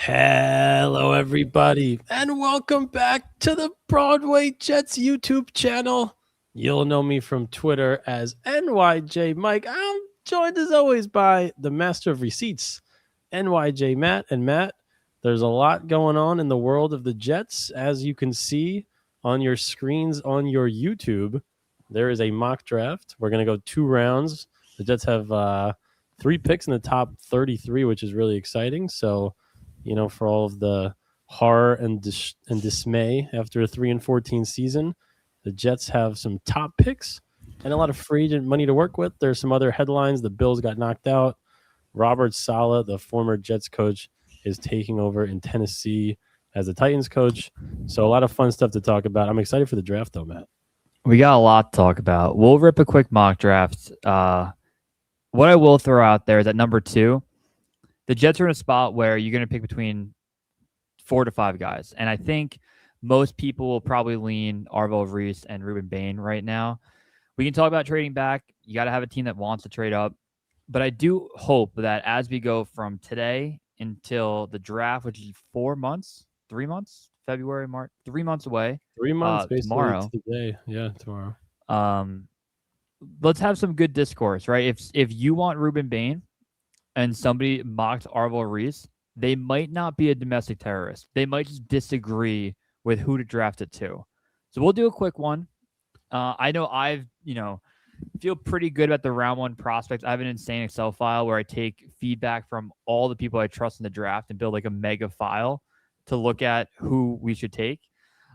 Hello, everybody, and welcome back to the Broadway Jets YouTube channel. You'll know me from Twitter as NYJ Mike. I'm joined as always by the master of receipts, NYJ Matt. And Matt, there's a lot going on in the world of the Jets. As you can see on your screens on your YouTube, there is a mock draft. We're going to go 2 rounds. The Jets have 3 picks in the top 33, which is really exciting. So, for all of the horror and dismay after a 3-14 season, the Jets have some top picks and a lot of free agent money to work with. There's some other headlines. The Bills got knocked out. Robert Saleh, the former Jets coach, is taking over in Tennessee as the Titans coach. So a lot of fun stuff to talk about. I'm excited for the draft, though, Matt. We got a lot to talk about. We'll rip a quick mock draft. What I will throw out there is at number 2, the Jets are in a spot where you're going to pick between 4 to 5 guys. And I think most people will probably lean Arvell Reese and Ruben Bain right now. We can talk about trading back. You got to have a team that wants to trade up. But I do hope that as we go from today until the draft, which is 4 months, 3 months, February, March, 3 months away. 3 months basically tomorrow. Today. Yeah, tomorrow. Let's have some good discourse, right? If you want Ruben Bain and somebody mocked Arvell Reese, they might not be a domestic terrorist. They might just disagree with who to draft it to. So we'll do a quick one. I know feel pretty good about the round 1 prospects. I have an insane Excel file where I take feedback from all the people I trust in the draft and build like a mega file to look at who we should take.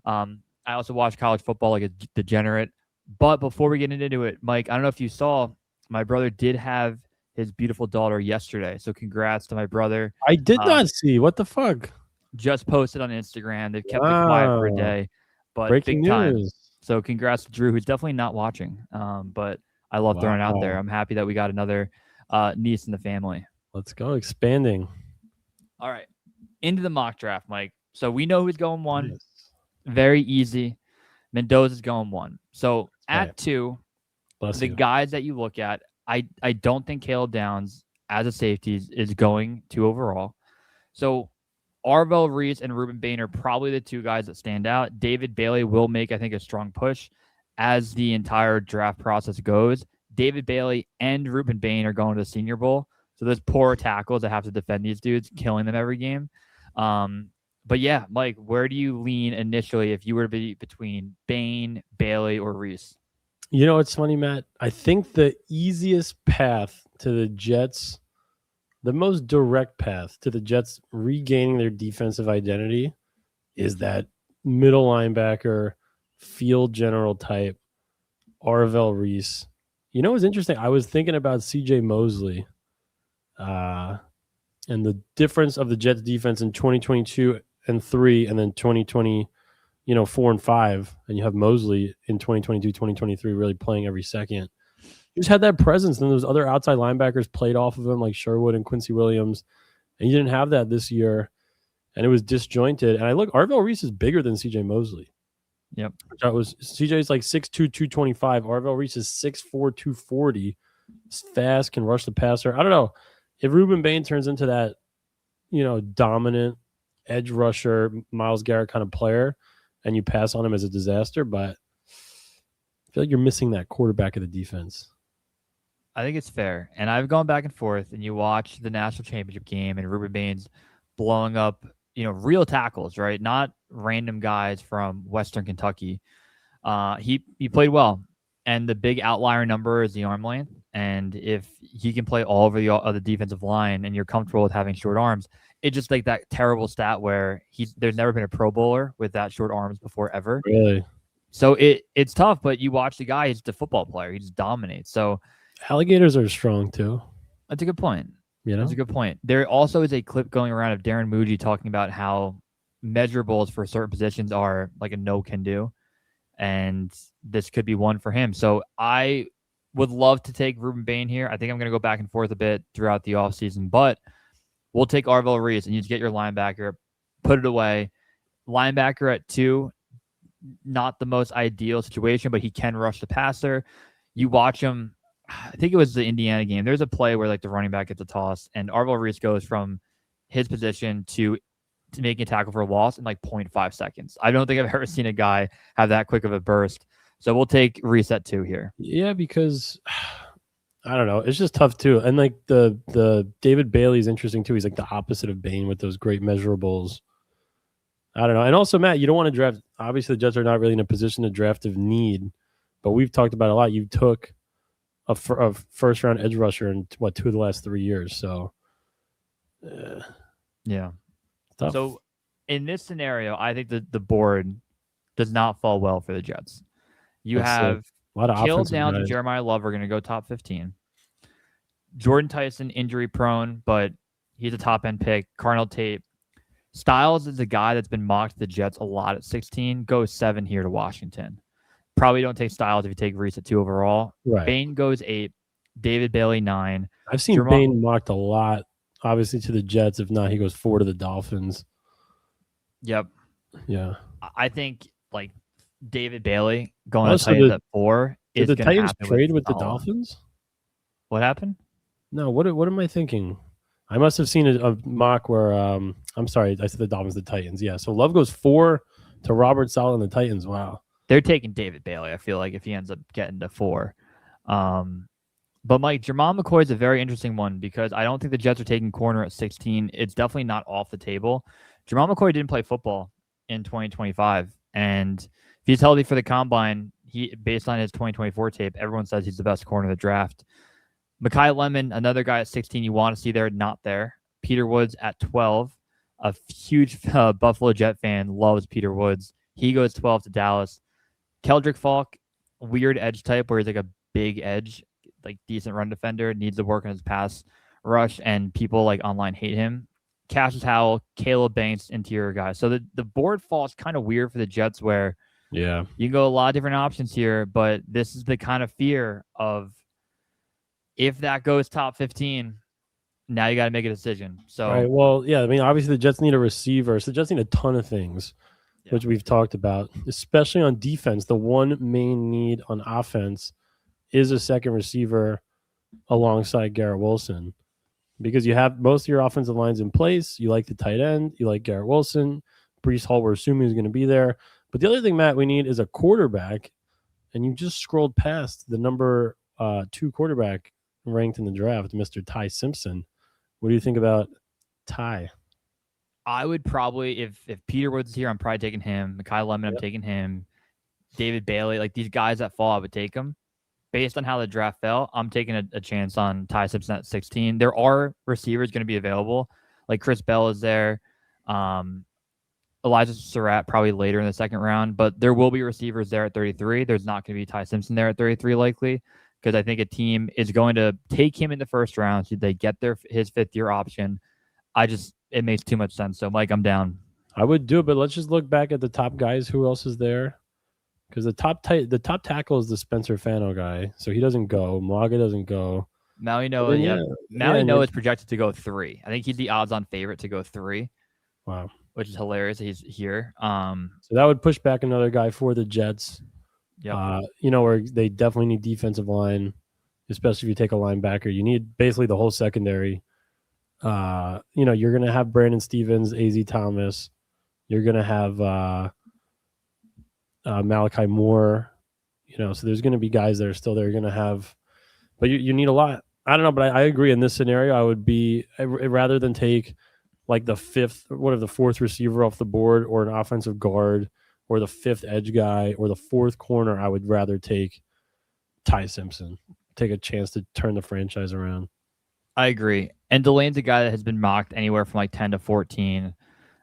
I also watch college football like a degenerate. But before we get into it, Mike, I don't know if you saw, my brother did have his beautiful daughter yesterday. So congrats to my brother. I did not see. What the fuck? Just posted on Instagram. They've kept it quiet for a day. But breaking big time. News. So congrats to Drew, who's definitely not watching. But I love throwing it out there. I'm happy that we got another niece in the family. Let's go. Expanding. All right. Into the mock draft, Mike. So we know who's going 1. Yes. Very easy. Mendoza's going 1. So at 2, the guys that you look at, I don't think Caleb Downs as a safety is going 2 overall. So Arvell Reese and Ruben Bain are probably the 2 guys that stand out. David Bailey will make, I think, a strong push as the entire draft process goes. David Bailey and Ruben Bain are going to the Senior Bowl. So there's poor tackles that have to defend these dudes, killing them every game. But yeah, Mike, where do you lean initially if you were to be between Bain, Bailey, or Reese? It's funny, Matt. I think the easiest path to the Jets, the most direct path to the Jets regaining their defensive identity is that middle linebacker, field general type, Arvell Reese. What's interesting? I was thinking about CJ Mosley and the difference of the Jets defense in 2022 and 3 and then 2020, 4 and 5, and you have Mosley in 2022, 2023 really playing every second. You just had that presence, and those other outside linebackers played off of him like Sherwood and Quincy Williams, and you didn't have that this year, and it was disjointed. And I look, Arvell Reese is bigger than CJ Mosley. Yep. CJ's like 6'2", 225. Arvell Reese is 6'4", 240. He's fast, can rush the passer. I don't know. If Ruben Bain turns into that, dominant edge rusher, Myles Garrett kind of player, and you pass on him as a disaster, but I feel like you're missing that quarterback of the defense. I think it's fair. And I've gone back and forth, and you watch the national championship game, and Ruben Bain's blowing up, real tackles, right? Not random guys from Western Kentucky. He played well, and the big outlier number is the arm length. And if he can play all over the other defensive line, and you're comfortable with having short arms, it's just like that terrible stat where there's never been a Pro Bowler with that short arms before ever. Really? So it's tough, but you watch the guy, he's just a football player. He just dominates. So alligators are strong too. That's a good point. That's a good point. There also is a clip going around of Darren Moody talking about how measurables for certain positions are like a no can do. And this could be one for him. So I would love to take Ruben Bain here. I think I'm going to go back and forth a bit throughout the offseason, but we'll take Arvell Reese, and you just get your linebacker, put it away. Linebacker at 2, not the most ideal situation, but he can rush the passer. You watch him. I think it was the Indiana game. There's a play where like the running back gets a toss, and Arvell Reese goes from his position to making a tackle for a loss in like 0.5 seconds. I don't think I've ever seen a guy have that quick of a burst. So we'll take reset 2 here. Yeah, because I don't know. It's just tough too. And like the David Bailey is interesting too. He's like the opposite of Bane with those great measurables. I don't know. And also, Matt, you don't want to draft. Obviously, the Jets are not really in a position to draft of need, but we've talked about it a lot. You took a first round edge rusher in 2 of the last 3 years. So, yeah. Tough. So in this scenario, I think that the board does not fall well for the Jets. You have a lot of Kittle down to Jeremiah Love are going to go top 15. Jordan Tyson injury prone, but he's a top end pick. Cardinal Tate. Styles is a guy that's been mocked to the Jets a lot at 16. Goes 7 here to Washington. Probably don't take Styles if you take Reese at 2 overall. Right. Bane goes 8. David Bailey 9. I've seen Bane mocked a lot, obviously to the Jets. If not, he goes 4 to the Dolphins. Yep. Yeah. I think like David Bailey going to Titans at 4 is going to happen. Did the Titans trade with the Dolphins? What happened? No, what am I thinking? I must have seen a mock where I'm sorry, I said the Dolphins, the Titans. Yeah, so Love goes 4 to Robert Saleh and the Titans. Wow. They're taking David Bailey, I feel like, if he ends up getting to 4. But Mike, Jermon McCoy is a very interesting one because I don't think the Jets are taking corner at 16. It's definitely not off the table. Jermon McCoy didn't play football in 2025, and if he's healthy for the combine, he based on his 2024 tape, everyone says he's the best corner of the draft. Mekhi Lemon, another guy at 16 you want to see there, not there. Peter Woods at 12. A huge Buffalo Jet fan loves Peter Woods. He goes 12 to Dallas. Keldrick Falk, weird edge type where he's like a big edge, like decent run defender, needs to work on his pass rush, and people like online hate him. Cassius Howell, Caleb Banks, interior guy. So the board falls kind of weird for the Jets where you can go a lot of different options here, but this is the kind of fear of if that goes top 15, now you got to make a decision. So, right. Well, yeah, I mean, obviously the Jets need a receiver. So the Jets need a ton of things, which we've talked about, especially on defense. The one main need on offense is a second receiver alongside Garrett Wilson because you have most of your offensive lines in place. You like the tight end. You like Garrett Wilson. Breece Hall, we're assuming, is going to be there. But the other thing, Matt, we need is a quarterback. And you just scrolled past the number 2 quarterback ranked in the draft, Mr. Ty Simpson. What do you think about Ty? I would probably, if Peter Woods is here, I'm probably taking him. Mekhi Lemon, I'm taking him. David Bailey, like these guys that fall, I would take them. Based on how the draft fell, I'm taking a chance on Ty Simpson at 16. There are receivers going to be available. Like Chris Bell is there. Elijah Surratt probably later in the second round, but there will be receivers there at 33. There's not going to be Ty Simpson there at 33 likely because I think a team is going to take him in the first round. So they get his 5th-year option. It makes too much sense. So, Mike, I'm down. I would do it, but let's just look back at the top guys. Who else is there? Because the top tackle is the Spencer Fano guy, so he doesn't go. Mwaga doesn't go. Maui Noah, Maui Noah is projected to go 3. I think he's the odds-on favorite to go 3. Wow, which is hilarious. He's here. So that would push back another guy for the Jets. Yeah, where they definitely need defensive line, especially if you take a linebacker. You need basically the whole secondary. You're gonna have Brandon Stevens, AZ Thomas. You're gonna have Malachi Moore. So there's gonna be guys that are still there. You're gonna have, but you need a lot. I don't know, but I agree in this scenario. I would be rather than take like the 4th receiver off the board or an offensive guard or the 5th edge guy or the 4th corner. I would rather take Ty Simpson. Take a chance to turn the franchise around. I agree. And Delane's a guy that has been mocked anywhere from like 10 to 14.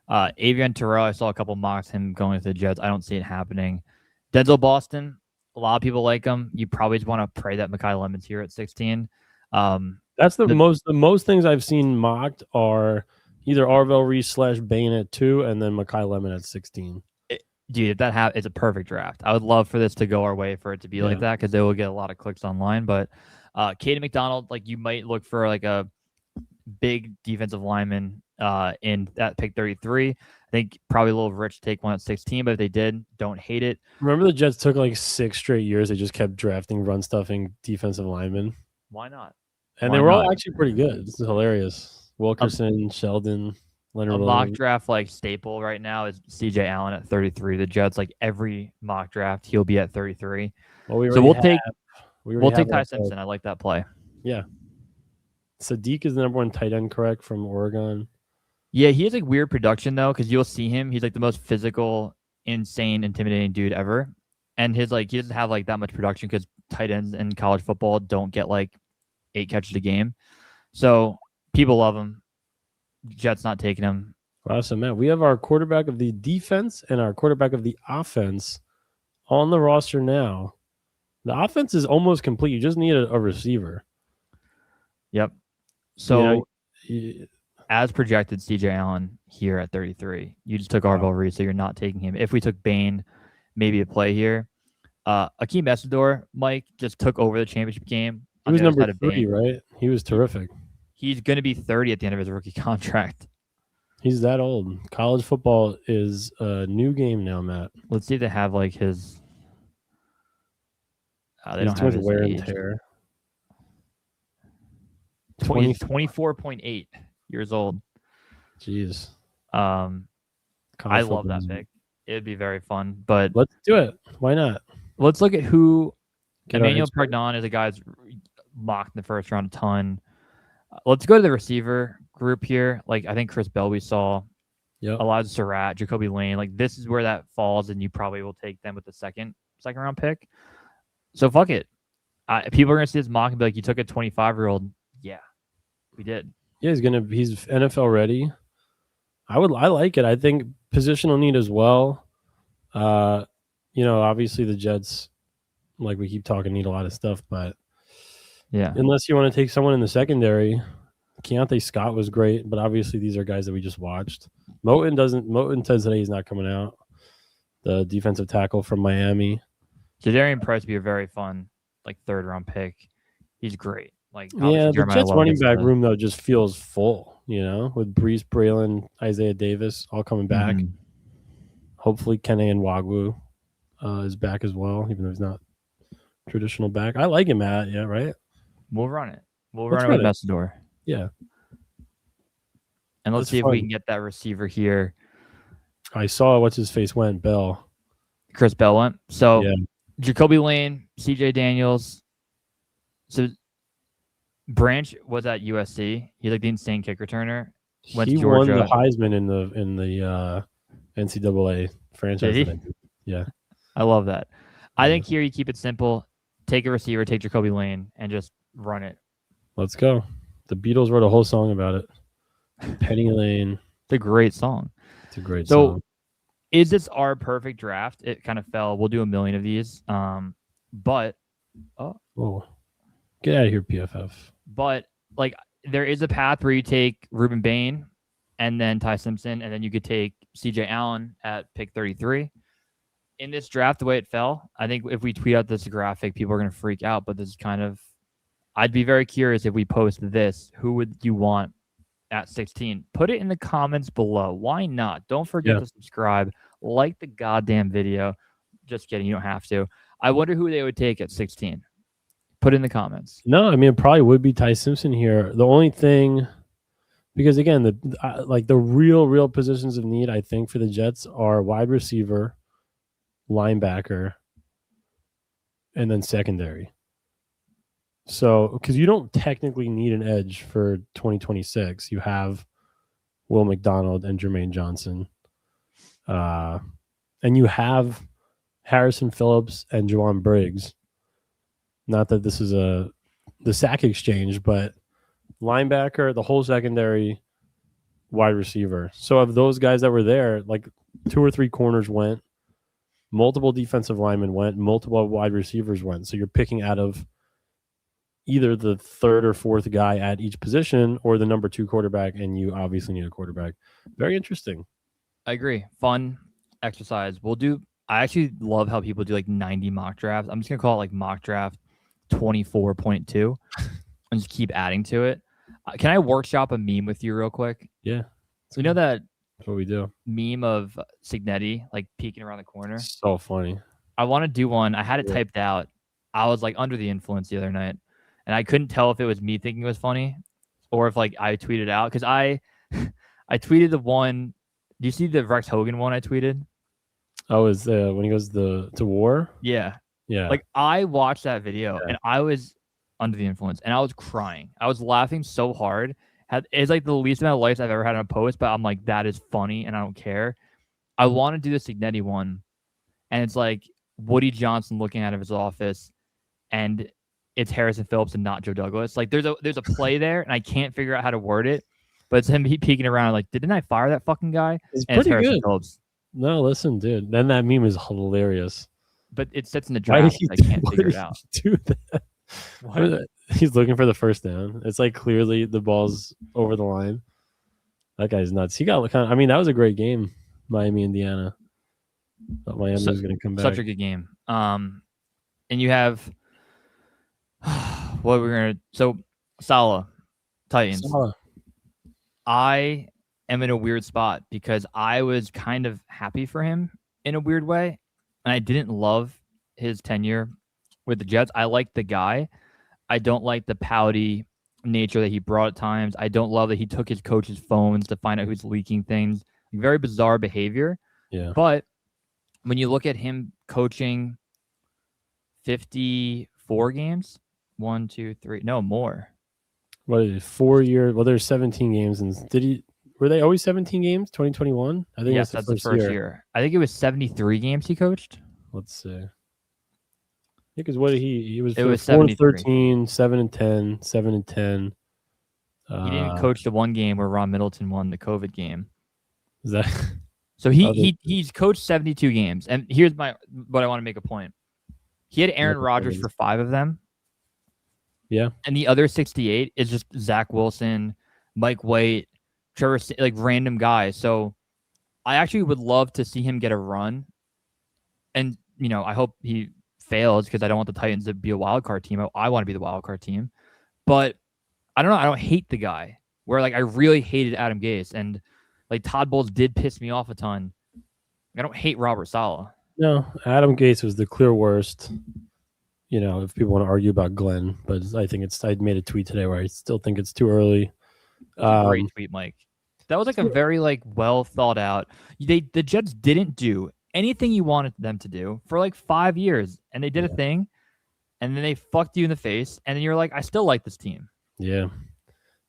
Avian Terrell, I saw a couple mocks him going to the Jets. I don't see it happening. Denzel Boston, a lot of people like him. You probably just want to pray that Mekhi Lemon's here at 16. That's the most things I've seen mocked are either Arvell Reese / Bane at 2 and then Mekhi Lemon at 16. Dude, if that happens, it's a perfect draft. I would love for this to go our way for it to be like that because they will get a lot of clicks online. But Caden McDonald, like you might look for like a big defensive lineman in that pick 33. I think probably a little rich to take one at 16, but if they did, don't hate it. Remember the Jets took like 6 straight years. They just kept drafting run stuffing defensive linemen. Why not? And they were all actually pretty good. This is hilarious. Wilkerson, Sheldon. Leonard mock draft like staple right now is CJ Allen at 33. The Jets, like every mock draft, he'll be at 33. Well, we'll take Ty Simpson. I like that play. Yeah. Sadiq is the number 1 tight end, correct, from Oregon. Yeah, he has like weird production though, because you'll see him. He's like the most physical, insane, intimidating dude ever. And his like he doesn't have like that much production because tight ends in college football don't get like 8 catches a game. So people love him. Jets not taking him. Awesome, man. We have our quarterback of the defense and our quarterback of the offense on the roster now. The offense is almost complete. You just need a receiver. Yep. So as projected, CJ Allen here at 33. You just took Arvell Reed, so you're not taking him. If we took Bain, maybe a play here. Akeem Essador, Mike, just took over the championship game. He was number 3, right? He was terrific. He's going to be 30 at the end of his rookie contract. He's that old. College football is a new game now, Matt. Let's see if they have like his. They don't have his wear age. And tear. 24.8 years old. Jeez. I love that pick. It'd be very fun, but let's do it. Why not? Let's look at who. Emmanuel Pagnon is a guy who's mocked in the first round a ton. Let's go to the receiver group here. Like I think Chris Bell we saw. Yep. Elijah Surratt, Jacoby Lane. Like this is where that falls, and you probably will take them with the second round pick. So fuck it. People are gonna see this mock and be like, "You took a 25-year-old." Yeah, we did. Yeah, he's NFL ready. I like it. I think positional need as well. Obviously the Jets, like we keep talking, need a lot of stuff, but yeah, unless you want to take someone in the secondary, Keontae Scott was great, but obviously these are guys that we just watched. Moten says today he's not coming out. The defensive tackle from Miami. Jadarian Price would be a very fun, like 3rd-round pick. He's great. Like the Jets running back room though just feels full, with Brees, Braylon, Isaiah Davis all coming back. Mm-hmm. Hopefully Kene Nwagwu is back as well, even though he's not traditional back. I like him, Matt. Yeah, right? We'll run it. We'll run it with Messador. Yeah. And let's see if we can get that receiver here. I saw what's-his-face went, Bell. Chris Bell went. So Jacoby Lane, CJ Daniels. So Branch was at USC. He's like the insane kick returner. He won the Heisman in the NCAA franchise. Yeah. I love that. I think here you keep it simple. Take a receiver, take Jacoby Lane, and just run it. Let's go. The Beatles wrote a whole song about it. Penny Lane. It's a great song. It's a great song. So is this our perfect draft? It kind of fell. We'll do a million of these. But get out of here, PFF. But like there is a path where you take Ruben Bain and then Ty Simpson, and then you could take CJ Allen at pick 33. In this draft, the way it fell, I think if we tweet out this graphic, people are going to freak out. But this is kind of, I'd be very curious if we post this. Who would you want at 16? Put it in the comments below. Why not? Don't forget to subscribe, like the goddamn video. Just kidding, you don't have to. I wonder who they would take at 16. Put it in the comments. No, I mean, it probably would be Ty Simpson here. The only thing, because again, the real positions of need, I think, for the Jets are wide receiver, linebacker, and then secondary. So, because you don't technically need an edge for 2026. You have Will McDonald and Jermaine Johnson. And you have Harrison Phillips and Juwan Briggs. Not that this is the sack exchange, but linebacker, the whole secondary, wide receiver. So of those guys that were there, like 2 or 3 corners went, multiple defensive linemen went, multiple wide receivers went. So you're picking out of either the 3rd or 4th guy at each position or the number 2 quarterback, and you obviously need a quarterback. Very interesting. I agree. Fun exercise. I actually love how people do like 90 mock drafts. I'm just going to call it like mock draft 24.2 and just keep adding to it. Can I workshop a meme with you real quick? Yeah. So you know that that's what we do. Meme of Signetti like peeking around the corner? So funny. I want to do one. I had it typed out. I was like under the influence the other night, and I couldn't tell if it was me thinking it was funny or if like I tweeted out, because I I tweeted the one. Do you see the Rex Hogan one I tweeted? Oh, is when he goes to war? Yeah. Yeah. Like I watched that video and I was under the influence and I was crying. I was laughing so hard. It's like the least amount of likes I've ever had on a post, but I'm like, that is funny and I don't care. I want to do the Signetti one, and it's like Woody Johnson looking out of his office, and it's Harrison Phillips and not Joe Douglas. Like there's a play there, and I can't figure out how to word it, but it's him peeking around like, didn't I fire that fucking guy? It's and pretty Harrison good. Phillips. No, listen, dude. Then that meme is hilarious. But it sits in the draft. I can't figure it out. Do that. What? He's looking for the first down. It's like clearly the ball's over the line. That guy's nuts. He got kind of. I mean, that was a great game, Miami, Indiana. But Miami was going to come back. Such a good game. And you have what we're gonna. So Saleh, Titans. Saleh. I am in a weird spot because I was kind of happy for him in a weird way, and I didn't love his tenure with the Jets. I like the guy. I don't like the pouty nature that he brought at times. I don't love that he took his coach's phones to find out who's leaking things. Very bizarre behavior. Yeah. But when you look at him coaching 54 games, 1, 2, 3, no more. What is it, 4 years? Well, there's 17 games, and were they always 17 games? 2021? I think yes, that's the first year. I think it was 73 games he coached. Let's see. Because what did he was 4-13, 7-10, 7-10. He didn't coach the one game where Ron Middleton won the COVID game. Is that so? He's coached 72 games, and here's what I want to make a point. He had Aaron Rodgers for 5 of them. Yeah, and the other 68 is just Zach Wilson, Mike White, Trevor, like random guys. So I actually would love to see him get a run, and I hope he fails because I don't want the Titans to be a wild card team. I want to be the wild card team, but I don't know. I don't hate the guy. Where like I really hated Adam Gase, and like Todd Bowles did piss me off a ton. I don't hate Robert Saleh. No, Adam Gase was the clear worst. If people want to argue about Glenn, but I think I made a tweet today where I still think it's too early. Great tweet, Mike. That was like a very well thought out. The Jets didn't do anything you wanted them to do for like 5 years, and they did a thing, and then they fucked you in the face, and then you're like, I still like this team. Yeah.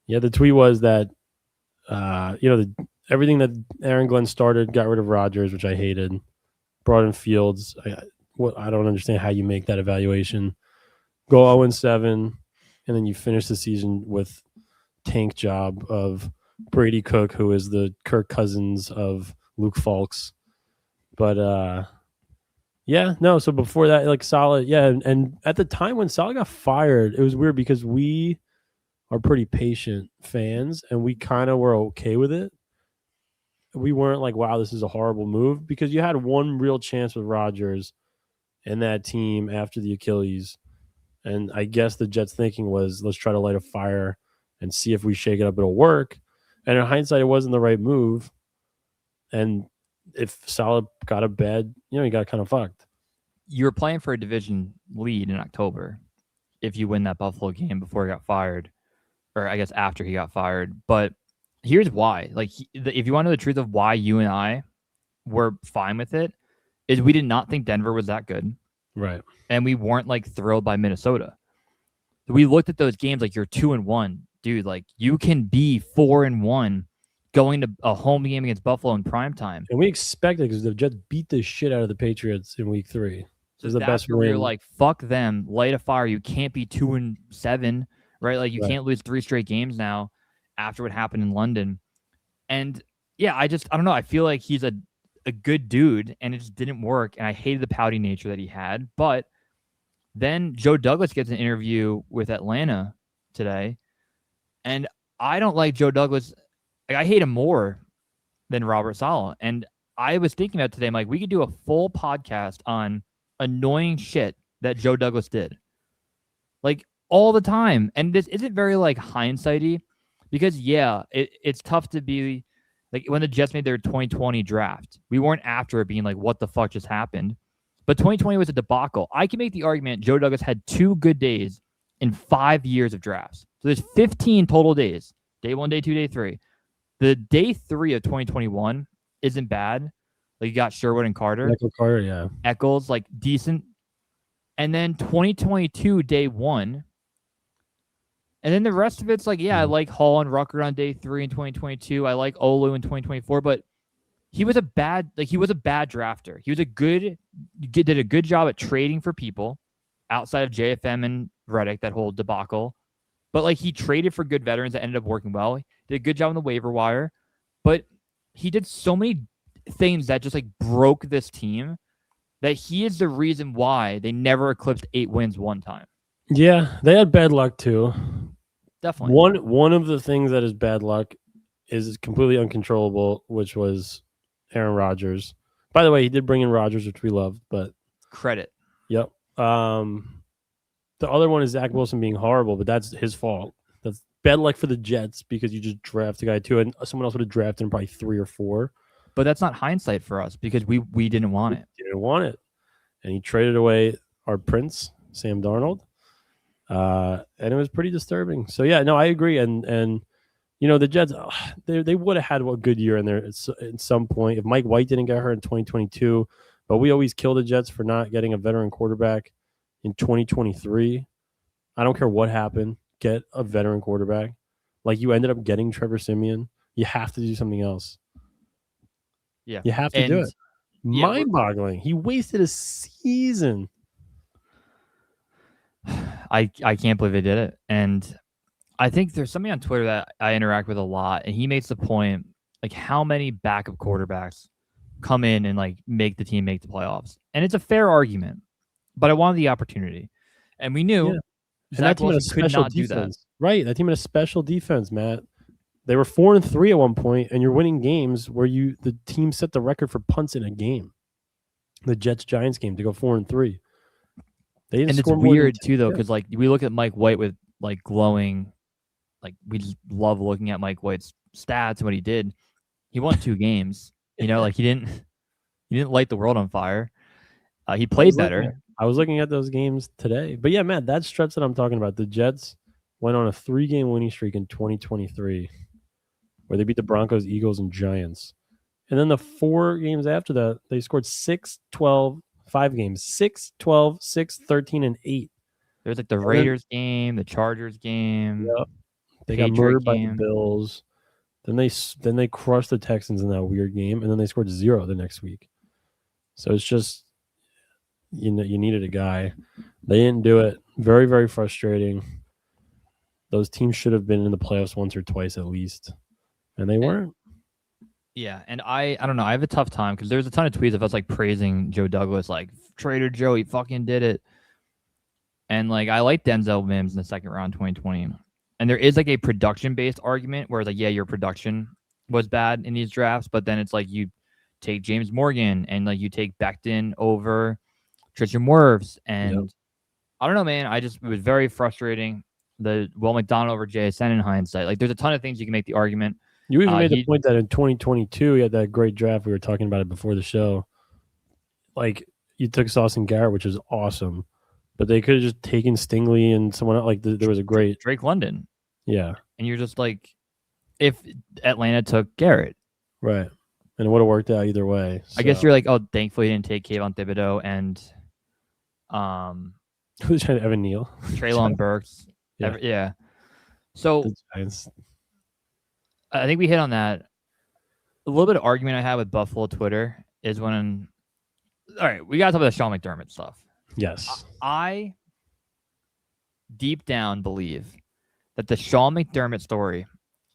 The tweet was that, everything that Aaron Glenn started, got rid of Rodgers, which I hated, brought in Fields. I don't understand how you make that evaluation. Go 0-7, and then you finish the season with tank job of Brady Cook, who is the Kirk Cousins of Luke Falks. But so before that, like Saleh, and at the time when Saleh got fired, it was weird because we are pretty patient fans, and we kind of were okay with it. We weren't like, wow, this is a horrible move, because you had one real chance with Rodgers and that team after the Achilles. And I guess the Jets' thinking was, let's try to light a fire and see if we shake it up, it'll work. And in hindsight, it wasn't the right move. And if Saleh got a bad, he got kind of fucked. You were playing for a division lead in October if you win that Buffalo game before he got fired, or I guess after he got fired. But here's why. Like, if you want to know the truth of why you and I were fine with it, is we did not think Denver was that good. Right. And we weren't like thrilled by Minnesota. We looked at those games like, you're 2-1. Dude, like you can be 4-1 going to a home game against Buffalo in primetime. And we expected, because the Jets beat the shit out of the Patriots in week 3. So that's the best where you're like, fuck them, light a fire. You can't be 2-7, right? Like you can't lose 3 straight games now after what happened in London. And yeah, I don't know. I feel like he's a good dude, and it just didn't work. And I hated the pouty nature that he had. But then Joe Douglas gets an interview with Atlanta today, and I don't like Joe Douglas. Like, I hate him more than Robert Saleh. And I was thinking about today, I'm like, we could do a full podcast on annoying shit that Joe Douglas did, like all the time. And this isn't very like hindsighty, because it's tough to be like, when the Jets made their 2020 draft, we weren't after it being like, what the fuck just happened? But 2020 was a debacle. I can make the argument Joe Douglas had 2 good days in 5 years of drafts. So there's 15 total days. Day 1, day 2, day 3. The day 3 of 2021 isn't bad. Like you got Sherwood and Carter. Yeah. Eccles, like decent. And then 2022 day 1. And then the rest of it's like, I like Hall and Rucker on day 3 in 2022. I like Olu in 2024, but he was a bad drafter. He was did a good job at trading for people outside of JFM and Reddick, that whole debacle. But like he traded for good veterans that ended up working well. He did a good job on the waiver wire, but he did so many things that just like broke this team that he is the reason why they never eclipsed 8 wins one time. Yeah, they had bad luck too. Definitely. One of the things that is bad luck is completely uncontrollable, which was Aaron Rodgers. By the way, he did bring in Rodgers, which we loved, but credit. Yep. The other one is Zach Wilson being horrible, but that's his fault. That's bad luck for the Jets because you just draft a guy too, and someone else would have drafted him probably 3 or 4. But that's not hindsight for us because we didn't want it. Didn't want it, and he traded away our prince, Sam Darnold, and it was pretty disturbing. So yeah, no, I agree, and the Jets, they would have had a good year in there at some point if Mike White didn't get hurt in 2022. But we always kill the Jets for not getting a veteran quarterback in 2023. I don't care what happened. Get a veteran quarterback. Like you ended up getting Trevor Siemian. You have to do something else. Yeah. You have to do it. Mind-boggling. He wasted a season. I can't believe they did it. And I think there's somebody on Twitter that I interact with a lot, and he makes the point, like how many backup quarterbacks come in and like make the team make the playoffs. And it's a fair argument, but I wanted the opportunity. And we knew Zach Wilson could not do that. Right. That team had a special defense, Matt. They were 4-3 at one point, and you're winning games where the team set the record for punts in a game. The Jets-Giants game to go 4-3. They didn't score. And it's weird too, though, because like we look at Mike White with like glowing, like we love looking at Mike White's stats and what he did. He won 2 games. Like he didn't light the world on fire. He played better. I was looking at those games today. But yeah, man, that stretch that I'm talking about, the Jets went on a 3-game winning streak in 2023 where they beat the Broncos, Eagles, and Giants. And then the 4 games after that, they scored 6, 12, 5 games, 6, 12, 6, 13, and 8. There's like the Raiders game, the Chargers game. Yep. They got murdered by the Bills. Then they crushed the Texans in that weird game, and then they scored 0 the next week. So it's just, you needed a guy. They didn't do it. Very, very frustrating. Those teams should have been in the playoffs once or twice at least, and they weren't. Yeah, and I don't know. I have a tough time because there's a ton of tweets of us like praising Joe Douglas, like Trader Joe, he fucking did it. And like I like Denzel Mims in the second round 2020. And there is like a production-based argument where it's like, yeah, your production was bad in these drafts, but then it's like you take James Morgan and like you take Becton over Tristan Wirfs. And I don't know, man. It was very frustrating. The Will McDonald over JSN in hindsight. Like there's a ton of things you can make the argument. You even made the point that in 2022, he had that great draft. We were talking about it before the show. Like you took Sauce and Garrett, which is awesome, but they could have just taken Stingley and someone else. Like there was a great Drake London. Yeah. And you're just like, if Atlanta took Garrett. Right. And it would have worked out either way. So. I guess you're like, oh, thankfully you didn't take Kayvon Thibodeau and who's trying to Evan Neal? Treylon Burks. Yeah. So I think we hit on that. A little bit of argument I had with Buffalo Twitter is when all right, we gotta talk about the Sean McDermott stuff. Yes. I deep down believe that the Sean McDermott story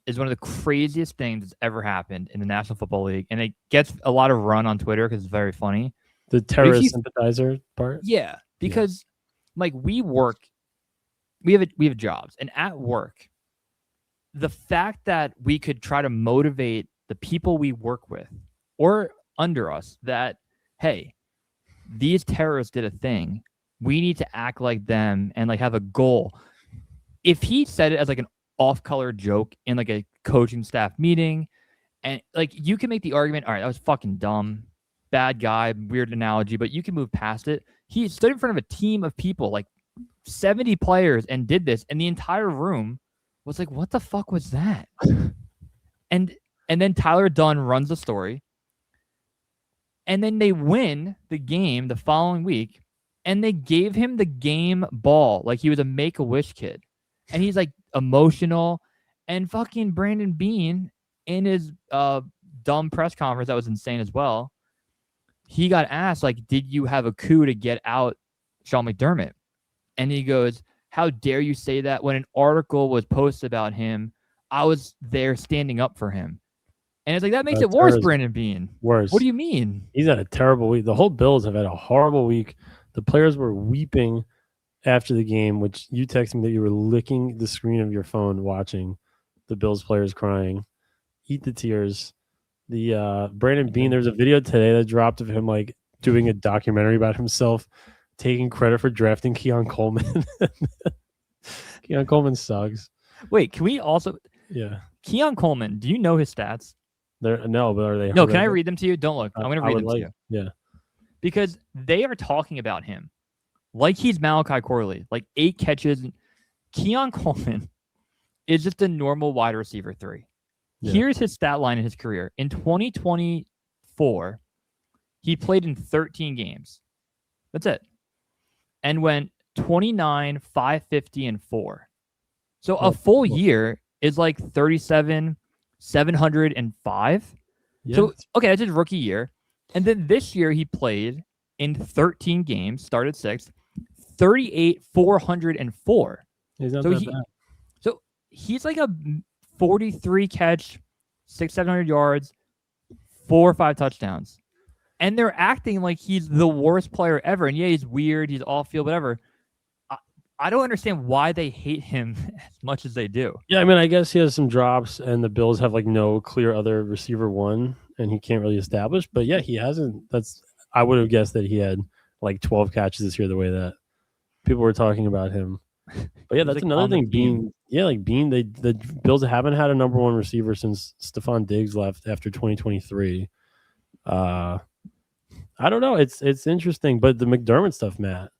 is one of the craziest things that's ever happened in the National Football League. And it gets a lot of run on Twitter because it's very funny. The terrorist sympathizer part? Yeah. Because like we have jobs. And at work, the fact that we could try to motivate the people we work with or under us that, hey, these terrorists did a thing. We need to act like them and like have a goal. If he said it as like an off-color joke in like a coaching staff meeting, and like you can make the argument, all right, that was fucking dumb, bad guy, weird analogy, but you can move past it. He stood in front of a team of people, like 70 players, and did this, and the entire room was like, what the fuck was that? And And then Tyler Dunn runs the story. And then they win the game the following week. And they gave him the game ball like he was a Make-A-Wish kid. And he's like emotional. And fucking Brandon Beane in his dumb press conference that was insane as well. He got asked, like, did you have a coup to get out Sean McDermott? And he goes, how dare you say that? When an article was posted about him, I was there standing up for him. And it's like, that makes it worse, Brandon Beane. Worse. What do you mean? He's had a terrible week. The whole Bills have had a horrible week. The players were weeping after the game, which you texted me that you were licking the screen of your phone watching the Bills players crying. Eat the tears. The Brandon Beane, there's a video today that dropped of him like doing a documentary about himself, taking credit for drafting Keon Coleman. Keon Coleman sucks. Wait, can we also... Yeah. Keon Coleman, do you know his stats? No, but are they... No, can I read them to you? Don't look. I'm going to read them to you. Yeah. Because they are talking about him like he's Malachi Corley, like 8 catches. Keon Coleman is just a normal wide receiver 3. Yeah. Here's his stat line in his career. In 2024, he played in 13 games. That's it. And went 29, 550, and 4. So a full year is like 37, 705. Yeah. So, okay, that's his rookie year. And then this year he played in 13 games, started 6, 38, 404. He's not that bad. So he's like a 43 catch, 700 yards, 4 or 5 touchdowns. And they're acting like he's the worst player ever. And yeah, he's weird, he's off field, whatever. I don't understand why they hate him as much as they do. Yeah, I mean, I guess he has some drops, and the Bills have like no clear other receiver 1, and he can't really establish. But yeah, he hasn't. I would have guessed that he had like 12 catches this year, the way that people were talking about him. But yeah, that's like another thing. Beane, the Bills haven't had a number 1 receiver since Stephon Diggs left after 2023. I don't know. It's interesting, but the McDermott stuff, Matt.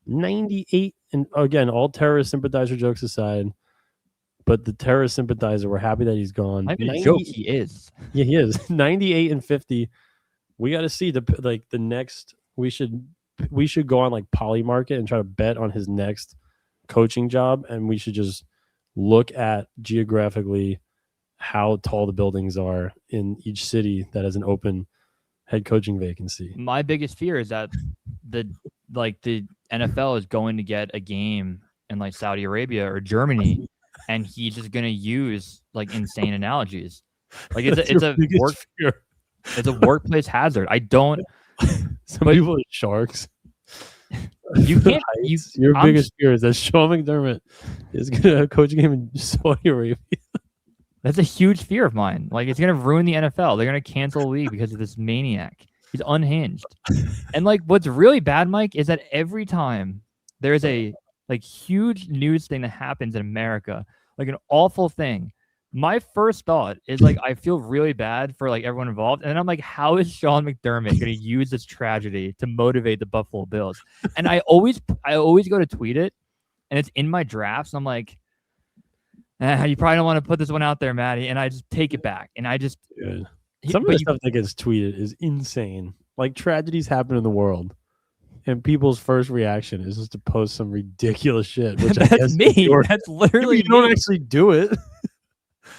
98, and again, all terrorist sympathizer jokes aside, but the terrorist sympathizer, we're happy that he's gone. I mean, joke, he is. Yeah, he is. 98 and 50. We got to see the next. We should go on like Polymarket and try to bet on his next coaching job, and we should just look at geographically how tall the buildings are in each city that has an open head coaching vacancy. My biggest fear is that the NFL is going to get a game in like Saudi Arabia or Germany, and he's just going to use like insane analogies. Like it's a workplace hazard. I don't. Some people are sharks. You can't. Your biggest fear is that Sean McDermott is going to coach a game in Saudi Arabia. That's a huge fear of mine. Like, it's going to ruin the NFL. They're going to cancel the league because of this maniac. He's unhinged. And like, what's really bad, Mike, is that every time there's a like huge news thing that happens in America, like an awful thing, my first thought is like, I feel really bad for like everyone involved. And then I'm like, how is Sean McDermott going to use this tragedy to motivate the Buffalo Bills? And I always go to tweet it, and it's in my drafts. And I'm like, you probably don't want to put this one out there, Maddie. And I just take it back. And I just... Good. Some of the stuff that gets tweeted is insane. Like, tragedies happen in the world, and people's first reaction is just to post some ridiculous shit. Which That's I guess me. That's literally you don't actually do it.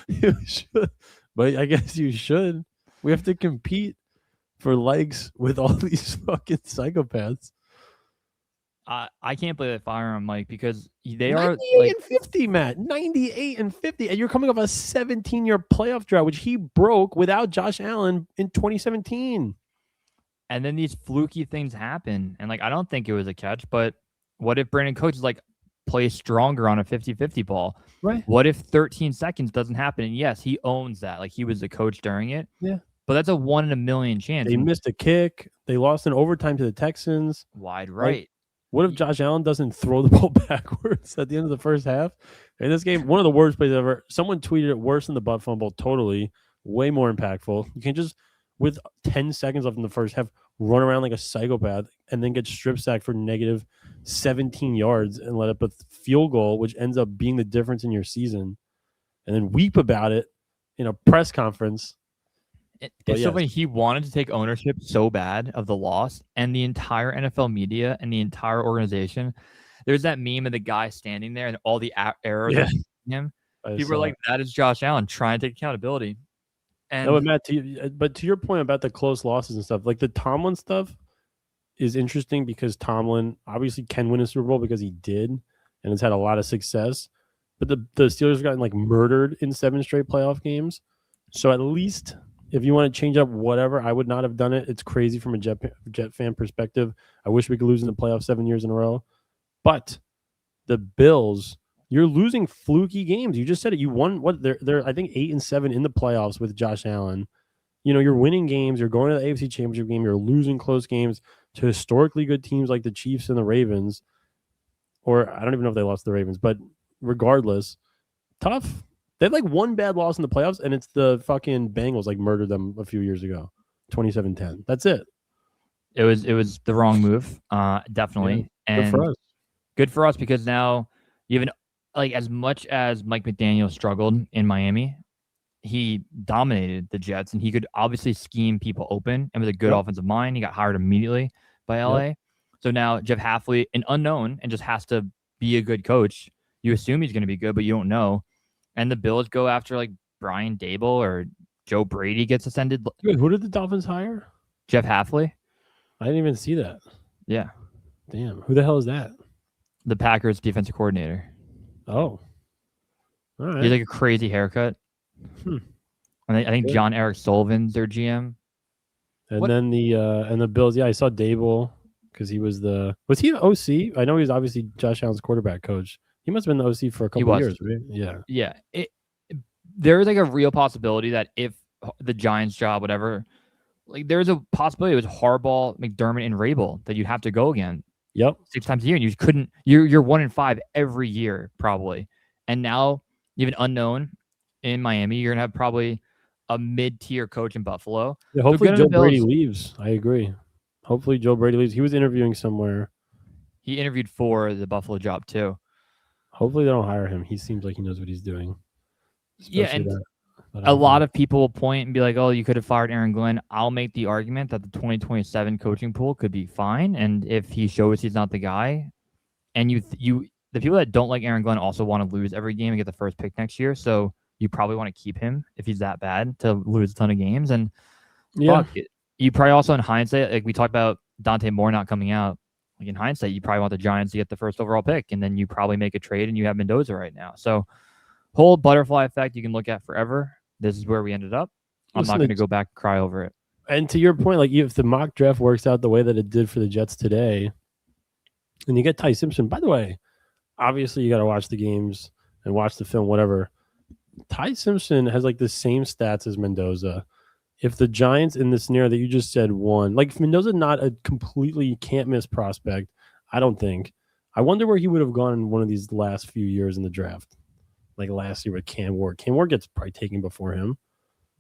You should, but I guess you should. We have to compete for likes with all these fucking psychopaths. I can't believe they fire him, Mike, because they are 98 like, and 50, Matt. 98 and 50, and you're coming off a 17-year playoff drought, which he broke without Josh Allen in 2017. And then these fluky things happen, and like I don't think it was a catch. But what if Brandon Coach is like play stronger on a 50-50 ball? Right. What if 13 seconds doesn't happen? And yes, he owns that. Like he was the coach during it. Yeah. But that's a 1 in a million chance. They missed a kick. They lost in overtime to the Texans. Wide right. Like, what if Josh Allen doesn't throw the ball backwards at the end of the first half? In this game, one of the worst plays ever. Someone tweeted it worse than the butt fumble. Totally. Way more impactful. You can't just, with 10 seconds left in the first half, run around like a psychopath and then get strip sacked for negative 17 yards and let up a field goal, which ends up being the difference in your season, and then weep about it press conference. It's so funny. He wanted to take ownership so bad of the loss, and the entire NFL media and the entire organization. There's that meme of the guy standing there and all the arrows are him. People were like, "That is Josh Allen trying to take accountability." And no, but Matt, to your point about the close losses and stuff, like the Tomlin stuff is interesting because Tomlin obviously can win a Super Bowl because he did and has had a lot of success. But the Steelers have gotten like murdered in 7 straight playoff games. So at least if you want to change up whatever, I would not have done it. It's crazy from a Jet fan perspective. I wish we could lose in the playoffs 7 years in a row. But the Bills, you're losing fluky games. You just said it. You won what they're I think 8-7 in the playoffs with Josh Allen. You're winning games. You're going to the AFC Championship game. You're losing close games to historically good teams like the Chiefs and the Ravens. Or I don't even know if they lost the Ravens, but regardless, tough. They had like one bad loss in the playoffs, and it's the fucking Bengals like murdered them a few years ago, 27-10. That's it. It was the wrong move, definitely. Yeah, and good for us because now even like as much as Mike McDaniel struggled in Miami, he dominated the Jets, and he could obviously scheme people open. And with a good offensive mind, he got hired immediately by LA. So now Jeff Hafley, an unknown, and just has to be a good coach. You assume he's going to be good, but you don't know. And the Bills go after like Brian Dable or Joe Brady gets ascended. Wait, who did the Dolphins hire? Jeff Hafley. I didn't even see that. Yeah. Damn. Who the hell is that? The Packers defensive coordinator. Oh. All right. He's like a crazy haircut. And I think John Eric Sullivan's their GM. And then the Bills. Yeah, I saw Dable because he was the OC? I know he was obviously Josh Allen's quarterback coach. He must have been the OC for a couple of years, right? Yeah. Yeah. There is like a real possibility that if the Giants job, whatever, like there's a possibility it was Harbaugh, McDermott, and Rabel that you'd have to go again. Yep. 6 times a year, and you couldn't. You're 1-5 every year probably, and now you have an unknown in Miami. You're gonna have probably a mid-tier coach in Buffalo. Yeah, hopefully Joe Brady leaves. I agree. Hopefully Joe Brady leaves. He was interviewing somewhere. He interviewed for the Buffalo job too. Hopefully they don't hire him. He seems like he knows what he's doing. Yeah, and a lot of people will point and be like, "Oh, you could have fired Aaron Glenn." I'll make the argument that the 2027 coaching pool could be fine, and if he shows he's not the guy, and the people that don't like Aaron Glenn also want to lose every game and get the first pick next year, so you probably want to keep him if he's that bad to lose a ton of games. And you probably also in hindsight, like we talked about Dante Moore not coming out. Like in hindsight, you probably want the Giants to get the first overall pick, and then you probably make a trade and you have Mendoza right now. So whole butterfly effect you can look at forever. This is where we ended up. I'm not going to go back and cry over it. And to your point, like if the mock draft works out the way that it did for the Jets today, and you get Ty Simpson, by the way, obviously you got to watch the games and watch the film, whatever. Ty Simpson has like the same stats as Mendoza. If the Giants in the scenario that you just said won, like if Mendoza not a completely can't miss prospect, I don't think. I wonder where he would have gone in one of these last few years in the draft. Like last year with Cam Ward. Cam Ward gets probably taken before him.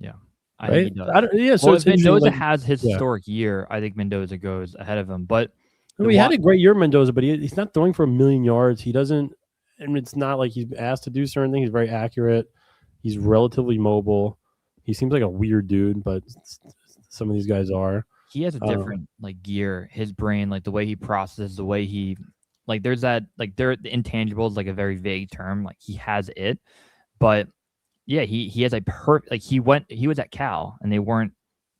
Yeah. I think he does. So if Mendoza has his historic year, I think Mendoza goes ahead of him. But he had a great year, Mendoza, but he's not throwing for 1,000,000 yards. He doesn't, and it's not like he's asked to do certain things. He's very accurate. He's relatively mobile. He seems like a weird dude, but some of these guys are. He has a different like gear. His brain, like the way he processes, the way he like there's that like the intangibles, like a very vague term. Like he has it, but yeah, he has a like he was at Cal and they weren't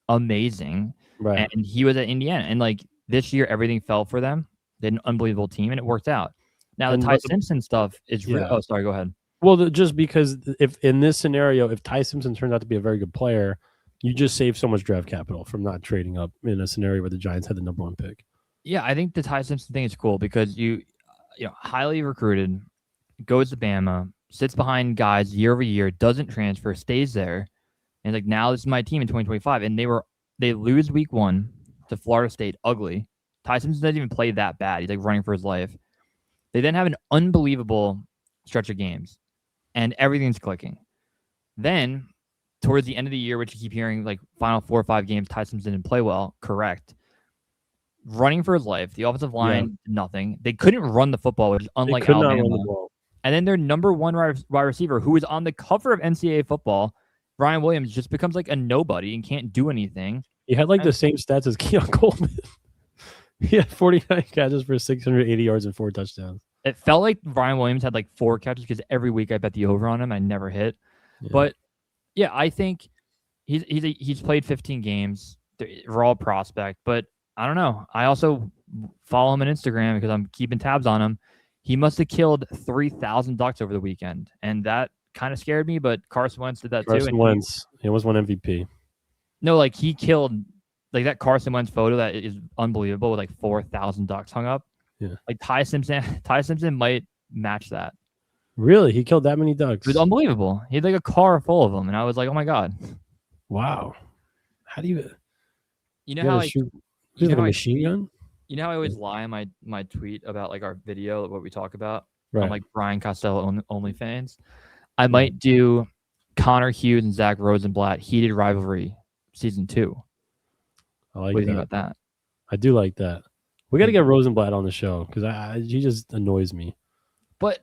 amazing, right? And he was at Indiana, and like this year everything fell for them. They had an unbelievable team, and it worked out. Now the Ty Simpson stuff is real. Oh, sorry, go ahead. Well, just because if in this scenario, if Ty Simpson turns out to be a very good player, you just save so much draft capital from not trading up in a scenario where the Giants had the number 1 pick. Yeah, I think the Ty Simpson thing is cool because you highly recruited, goes to Bama, sits behind guys year over year, doesn't transfer, stays there, and like now this is my team in 2025, and they lose week 1 to Florida State, ugly. Ty Simpson doesn't even play that bad. He's like running for his life. They then have an unbelievable stretch of games, and everything's clicking. Then towards the end of the year, which you keep hearing like final 4 or 5 games, Ty Simpson didn't play well. Correct. Running for his life. The offensive line, nothing. They couldn't run the football, which is unlike Alabama. And then their number 1 wide receiver, who was on the cover of NCAA football, Brian Williams just becomes like a nobody and can't do anything. He had like the same stats as Keon Coleman. He had 49 catches for 680 yards and 4 touchdowns. It felt like Brian Williams had like 4 catches because every week I bet the over on him. I never hit. Yeah. But yeah, I think he's played 15 games. Raw prospect, but I don't know. I also follow him on Instagram because I'm keeping tabs on him. He must have killed 3,000 ducks over the weekend, and that kind of scared me. But Carson Wentz did that too. Carson Wentz, he almost won MVP. No, like he killed like that Carson Wentz photo that is unbelievable with like 4,000 ducks hung up. Yeah, like Ty Simpson might match that. Really, he killed that many ducks? It was unbelievable. He had like a car full of them, and I was like, oh my god, wow. How do you? You know how shoot? You know, a machine gun? You know how I always lie in my tweet about like our video, what we talk about? Right. I'm like Brian Costello OnlyFans. I might do Connor Hughes and Zach Rosenblatt heated rivalry season 2. I like what do you think about that? I do like that. We got to get Rosenblatt on the show because he just annoys me. But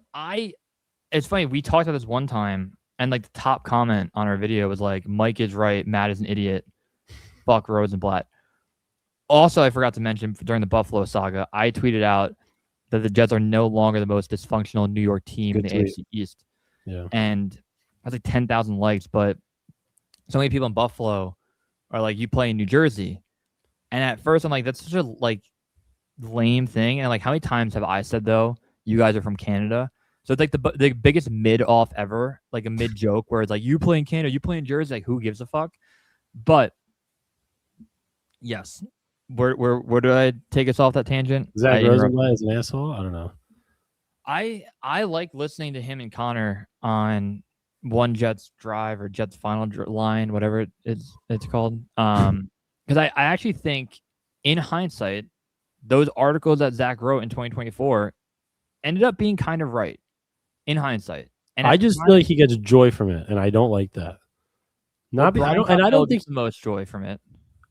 it's funny. We talked about this one time, and like the top comment on our video was like, "Mike is right. Matt is an idiot. Fuck Rosenblatt." Also, I forgot to mention during the Buffalo saga, I tweeted out that the Jets are no longer the most dysfunctional New York team in the AFC East. Yeah. And that's like 10,000 likes, but so many people in Buffalo are like, you play in New Jersey. And at first I'm like, that's such a like lame thing. And like, how many times have I said though, you guys are from Canada? So it's like the biggest mid-off ever, like a mid-joke where it's like, you play in Canada, you play in Jersey, like who gives a fuck? But yes. Where do I take us off that tangent? Zach Rosenblatt is an asshole? I don't know. I like listening to him and Connor on One Jets Drive or Jets Final Line, whatever it's called. Because I actually think, in hindsight, those articles that Zach wrote in 2024 ended up being kind of right. In hindsight, and I just feel like he gets joy from it, and I don't like that. I don't think the most joy from it.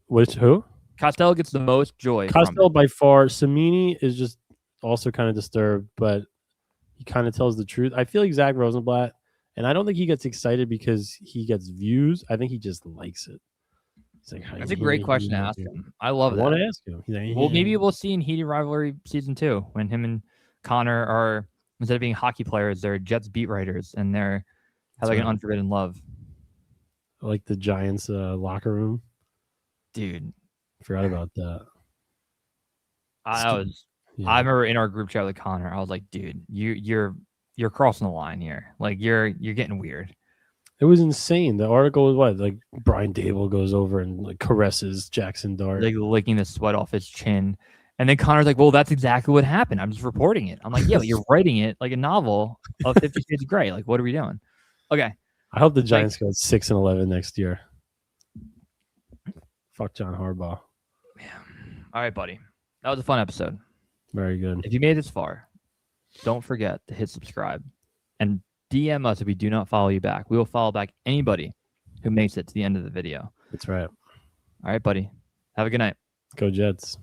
Who? Costello gets the most joy. Costello by far. Samini is just also kind of disturbed, but he kind of tells the truth. I feel like Zach Rosenblatt, and I don't think he gets excited because he gets views. I think he just likes it. Like, that's a great question to ask him. I love that. I want to ask him. Like, well, maybe we'll see in Heated Rivalry season 2 when him and Connor are, instead of being hockey players, they're Jets beat writers, and they're have like an unforbidden love. Like the Giants locker room, dude. Forgot about that. I remember in our group chat with Connor, I was like, dude, you're crossing the line here. Like you're getting weird. It was insane. The article was what? Like Brian Dable goes over and like caresses Jackson Dart. Like licking the sweat off his chin. And then Connor's like, well, that's exactly what happened. I'm just reporting it. I'm like, yeah, but you're writing it like a novel of 50 Shades of Grey. Like, what are we doing? Okay. I hope the Giants go 6-11 next year. Fuck John Harbaugh. Yeah. All right, buddy. That was a fun episode. Very good. If you made this far, don't forget to hit subscribe and DM us if we do not follow you back. We will follow back anybody who makes it to the end of the video. That's right. All right, buddy. Have a good night. Go Jets.